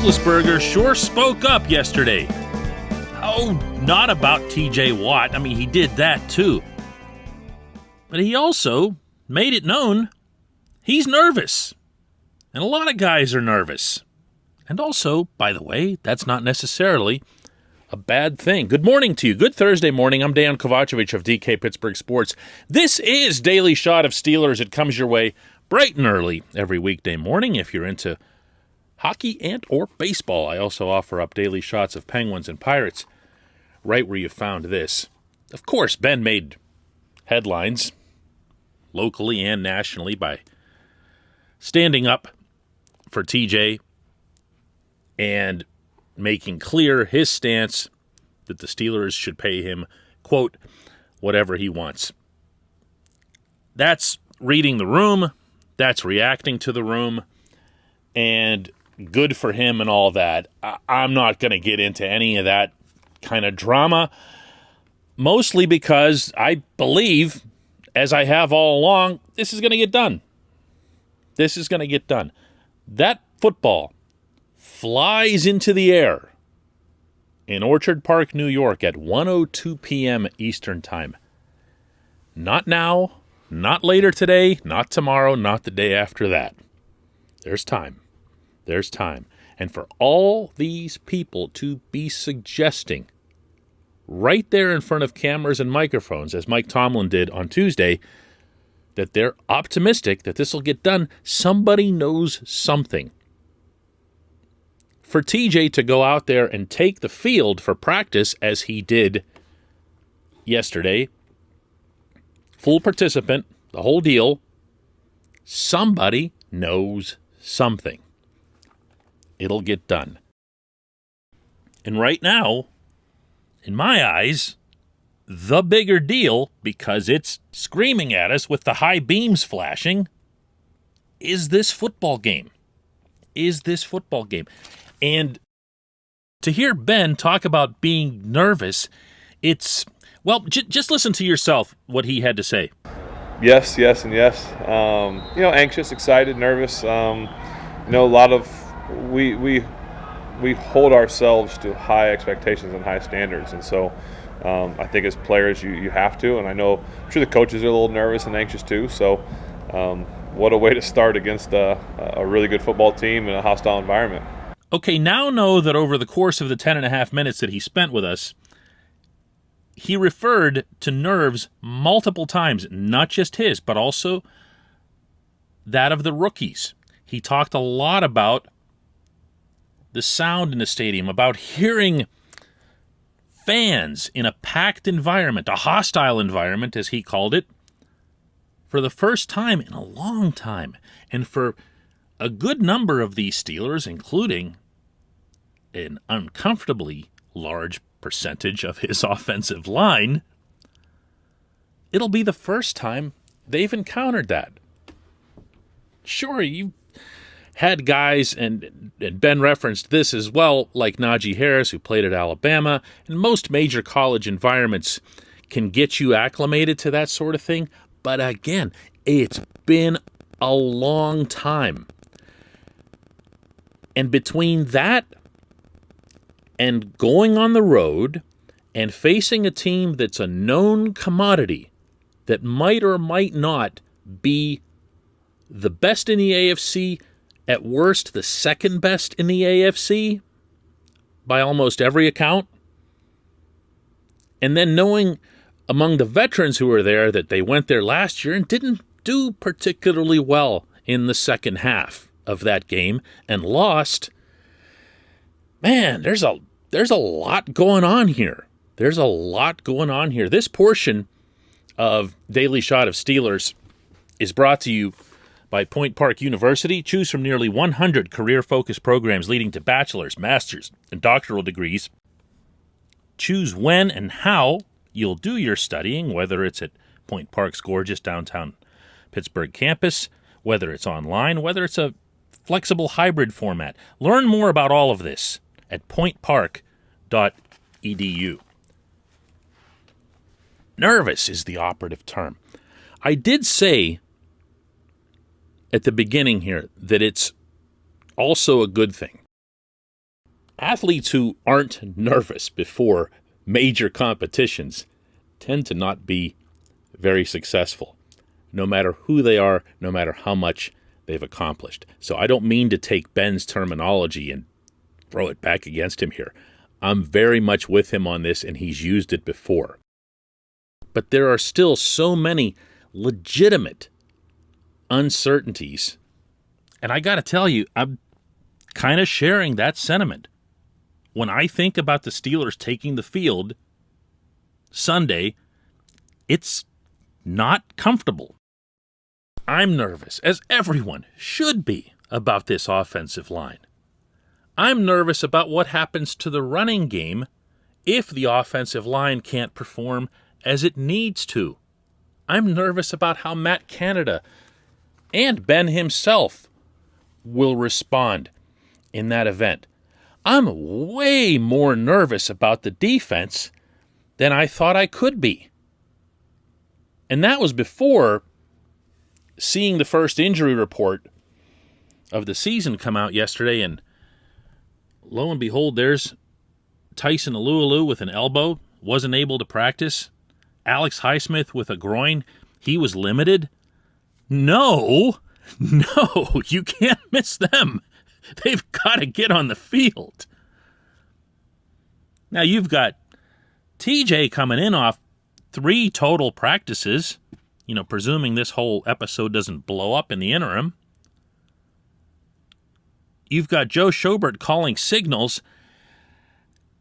Roethlisberger sure spoke up yesterday. Oh, not about TJ Watt. I mean, he did that too. But he also made it known he's nervous. And a lot of guys are nervous. And also, by the way, that's not necessarily a bad thing. Good morning to you. Good Thursday morning. I'm Dejan Kovacevic of DK Pittsburgh Sports. This is Daily Shot of Steelers. It comes your way bright and early every weekday morning if you're into hockey and or baseball. I also offer up daily shots of Penguins and Pirates right where you found this. Of course, Ben made headlines locally and nationally by standing up for TJ and making clear his stance that the Steelers should pay him, quote, whatever he wants. That's reading the room. That's reacting to the room. And good for him and all that. I'm not going to get into any of that kind of drama, mostly because I believe, as I have all along, this is going to get done. This is going to get done. That football flies into the air in Orchard Park, New York at 1:02 p.m. Eastern Time. Not now, not later today, not tomorrow, not the day after that. There's time. There's time. And for all these people to be suggesting right there in front of cameras and microphones, as Mike Tomlin did on Tuesday, that they're optimistic that this will get done, somebody knows something. For TJ to go out there and take the field for practice as he did yesterday, full participant, the whole deal, somebody knows something. It'll get done. And right now, in my eyes, the bigger deal, because it's screaming at us with the high beams flashing, is this football game. And to hear Ben talk about being nervous, it's, well, just listen to yourself what he had to say. Yes, and yes. Anxious, excited, nervous. A lot of we hold ourselves to high expectations and high standards, and so I think as players you have to. And I'm sure the coaches are a little nervous and anxious too. So what a way to start against a really good football team in a hostile environment. Okay, now know that over the course of the 10.5 minutes that he spent with us, he referred to nerves multiple times, not just his, but also that of the rookies. He talked a lot about the sound in the stadium, about hearing fans in a packed environment, a hostile environment, as he called it, for the first time in a long time. And for a good number of these Steelers, including an uncomfortably large percentage of his offensive line, it'll be the first time they've encountered that. Sure, you had guys, and Ben referenced this as well, like Najee Harris, who played at Alabama, and most major college environments can get you acclimated to that sort of thing. But again, it's been a long time. And between that and going on the road and facing a team that's a known commodity that might or might not be the best in the AFC, at worst the second best in the AFC by almost every account, and then knowing among the veterans who were there that they went there last year and didn't do particularly well in the second half of that game and lost, man, there's a lot going on here. This portion of Daily Shot of Steelers is brought to you by Point Park University. Choose from nearly 100 career-focused programs leading to bachelor's, master's, and doctoral degrees. Choose when and how you'll do your studying, whether it's at Point Park's gorgeous downtown Pittsburgh campus, whether it's online, whether it's a flexible hybrid format. Learn more about all of this at pointpark.edu. Nervous is the operative term. I did say at the beginning here that it's also a good thing. Athletes who aren't nervous before major competitions tend to not be very successful, no matter who they are, no matter how much they've accomplished. So I don't mean to take Ben's terminology and throw it back against him here. I'm very much with him on this, and he's used it before. But there are still so many legitimate uncertainties. And I got to tell you, I'm kind of sharing that sentiment. When I think about the Steelers taking the field Sunday, it's not comfortable. I'm nervous, as everyone should be, about this offensive line. I'm nervous about what happens to the running game if the offensive line can't perform as it needs to. I'm nervous about how Matt Canada and Ben himself will respond in that event. I'm way more nervous about the defense than I thought I could be. And that was before seeing the first injury report of the season come out yesterday, and lo and behold, there's Tyson Alualu with an elbow, wasn't able to practice. Alex Highsmith with a groin, he was limited. No, you can't miss them. They've got to get on the field. Now you've got TJ coming in off 3 total practices, presuming this whole episode doesn't blow up in the interim. You've got Joe Schobert calling signals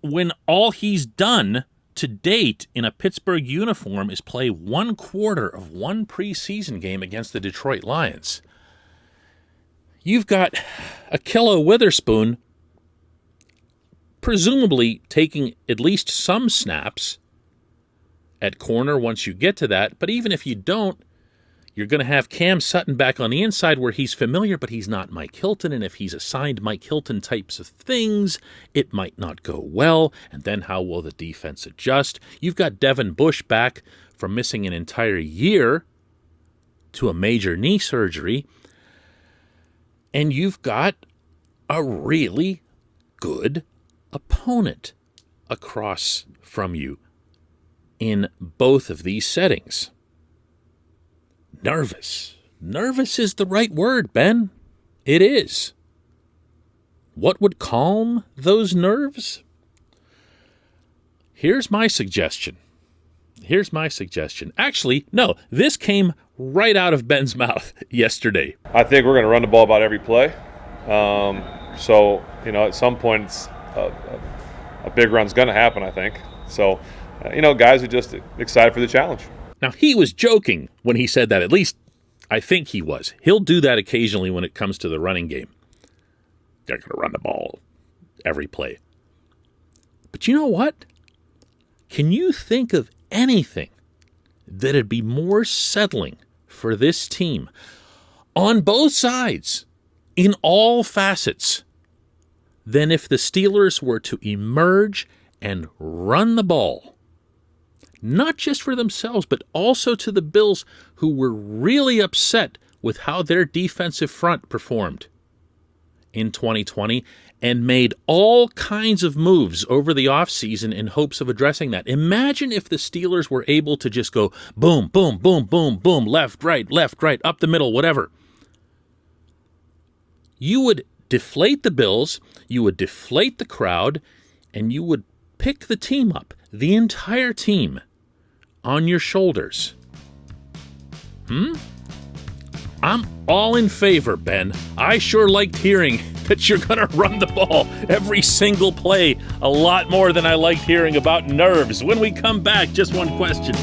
when all he's done to date in a Pittsburgh uniform is play 1/4 of one preseason game against the Detroit Lions. You've got Ahkello Witherspoon presumably taking at least some snaps at corner once you get to that, but even if you don't, you're going to have Cam Sutton back on the inside where he's familiar, but he's not Mike Hilton, and if he's assigned Mike Hilton types of things, it might not go well, and then how will the defense adjust? You've got Devin Bush back from missing an entire year to a major knee surgery, and you've got a really good opponent across from you in both of these settings. Nervous. Nervous is the right word, Ben. It is. What would calm those nerves? Here's my suggestion. Actually, no, this came right out of Ben's mouth yesterday. I think we're going to run the ball about every play. So, at some point, a big run's going to happen, I think. So, guys are just excited for the challenge. Now, he was joking when he said that. At least, I think he was. He'll do that occasionally when it comes to the running game. They're going to run the ball every play. But you know what? Can you think of anything that'd be more settling for this team on both sides, in all facets, than if the Steelers were to emerge and run the ball? Not just for themselves, but also to the Bills, who were really upset with how their defensive front performed in 2020 and made all kinds of moves over the offseason in hopes of addressing that. Imagine if the Steelers were able to just go boom, boom, boom, boom, boom, left, right, up the middle, whatever. You would deflate the Bills, you would deflate the crowd, and you would pick the team up, the entire team, on your shoulders. I'm all in favor, Ben. I sure liked hearing that you're going to run the ball every single play a lot more than I liked hearing about nerves. When we come back, just one question.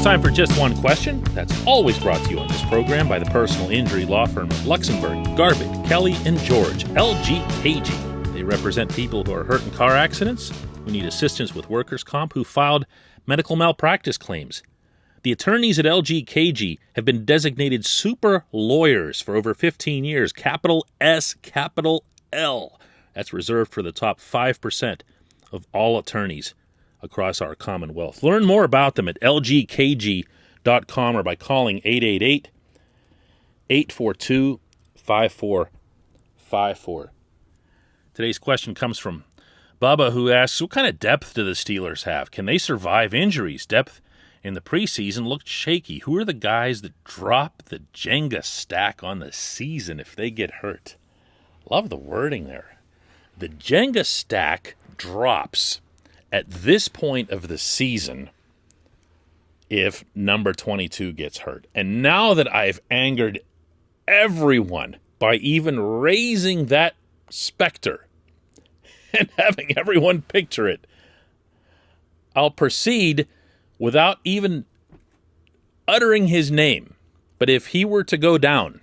Time for Just One Question. That's always brought to you on this program by the personal injury law firm of Luxembourg, Garbutt, Kelly, and George, LGKG. They represent people who are hurt in car accidents, who need assistance with workers' comp, who filed medical malpractice claims. The attorneys at LGKG have been designated super lawyers for over 15 years, capital S, capital L. That's reserved for the top 5% of all attorneys across our Commonwealth. Learn more about them at lgkg.com or by calling 888-842-5454. Today's question comes from Bubba, who asks, what kind of depth do the Steelers have? Can they survive injuries? Depth in the preseason looked shaky. Who are the guys that drop the Jenga stack on the season if they get hurt? Love the wording there. The Jenga stack drops at this point of the season if number 22 gets hurt. And now that I've angered everyone by even raising that specter and having everyone picture it, I'll proceed without even uttering his name. But if he were to go down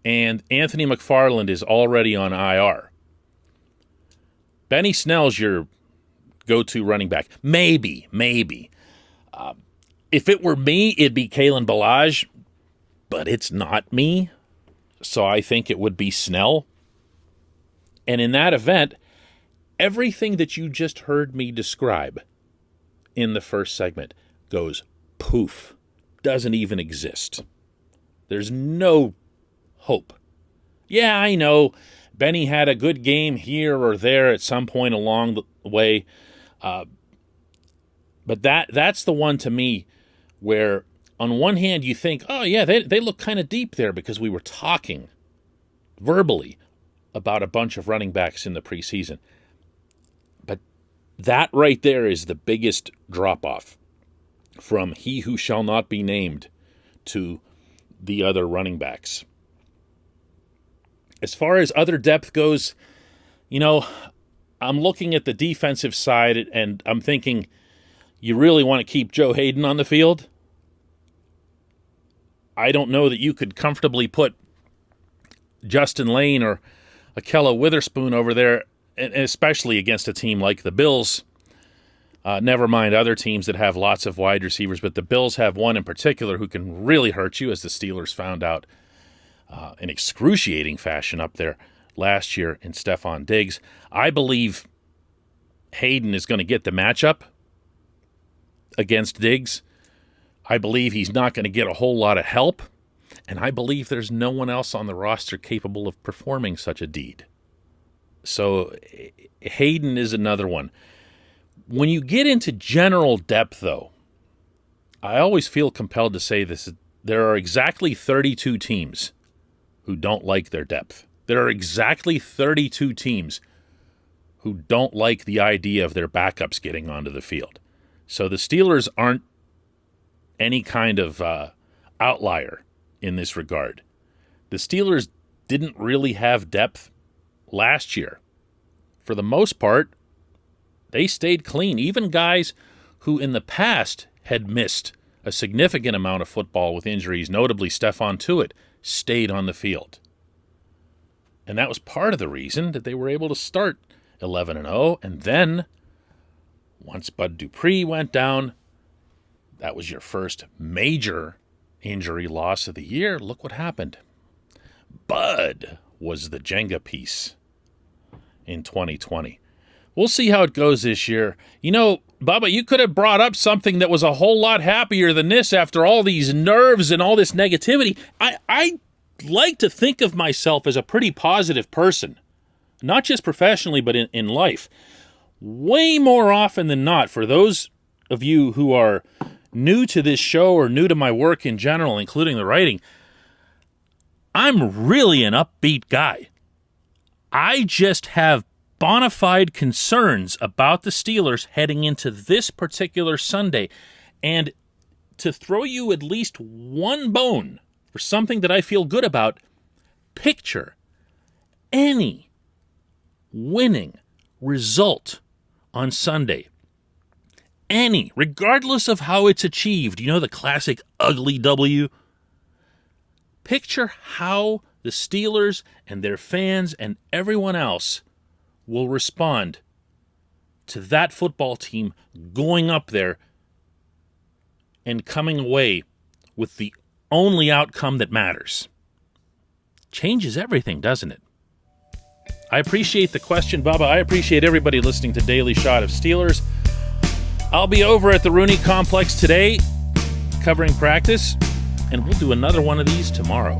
and Anthony McFarland is already on IR, Benny Snell's your go-to running back. Maybe. If it were me, it'd be Kalen Ballage, but it's not me, so I think it would be Snell. And in that event, everything that you just heard me describe in the first segment goes poof. Doesn't even exist. There's no hope. Yeah, I know Benny had a good game here or there at some point along the way, but that's the one to me where on one hand you think, oh yeah, they look kind of deep there because we were talking verbally about a bunch of running backs in the preseason. But that right there is the biggest drop-off from he who shall not be named to the other running backs. As far as other depth goes, I'm looking at the defensive side and I'm thinking, you really want to keep Joe Hayden on the field? I don't know that you could comfortably put Justin Lane or Akella Witherspoon over there, and especially against a team like the Bills. Never mind other teams that have lots of wide receivers, but the Bills have one in particular who can really hurt you, as the Steelers found out in excruciating fashion up there last year in Stephon Diggs. I believe Hayden is going to get the matchup against Diggs. I believe he's not going to get a whole lot of help, and I believe there's no one else on the roster capable of performing such a deed. So Hayden is another one. When you get into general depth, though, I always feel compelled to say this. There are exactly 32 teams who don't like their depth. There are exactly 32 teams who don't like the idea of their backups getting onto the field. So the Steelers aren't any kind of outlier in this regard. The Steelers didn't really have depth last year. For the most part, they stayed clean. Even guys who in the past had missed a significant amount of football with injuries, notably Stephon Tuitt, stayed on the field. And that was part of the reason that they were able to start 11-0. And then, once Bud Dupree went down, that was your first major injury loss of the year. Look what happened. Bud was the Jenga piece in 2020. We'll see how it goes this year. Bubba, you could have brought up something that was a whole lot happier than this after all these nerves and all this negativity. I like to think of myself as a pretty positive person, not just professionally, but in life. Way more often than not, for those of you who are new to this show or new to my work in general, including the writing, I'm really an upbeat guy. I just have bona fide concerns about the Steelers heading into this particular Sunday. And to throw you at least one bone for something that I feel good about, picture any winning result on Sunday. Any, regardless of how it's achieved. The classic ugly W? Picture how the Steelers and their fans and everyone else will respond to that football team going up there and coming away with the only outcome that matters. Changes everything, doesn't it? I appreciate the question, Bubba. I appreciate everybody listening to Daily Shot of Steelers. I'll be over at the Rooney Complex today covering practice, and we'll do another one of these tomorrow.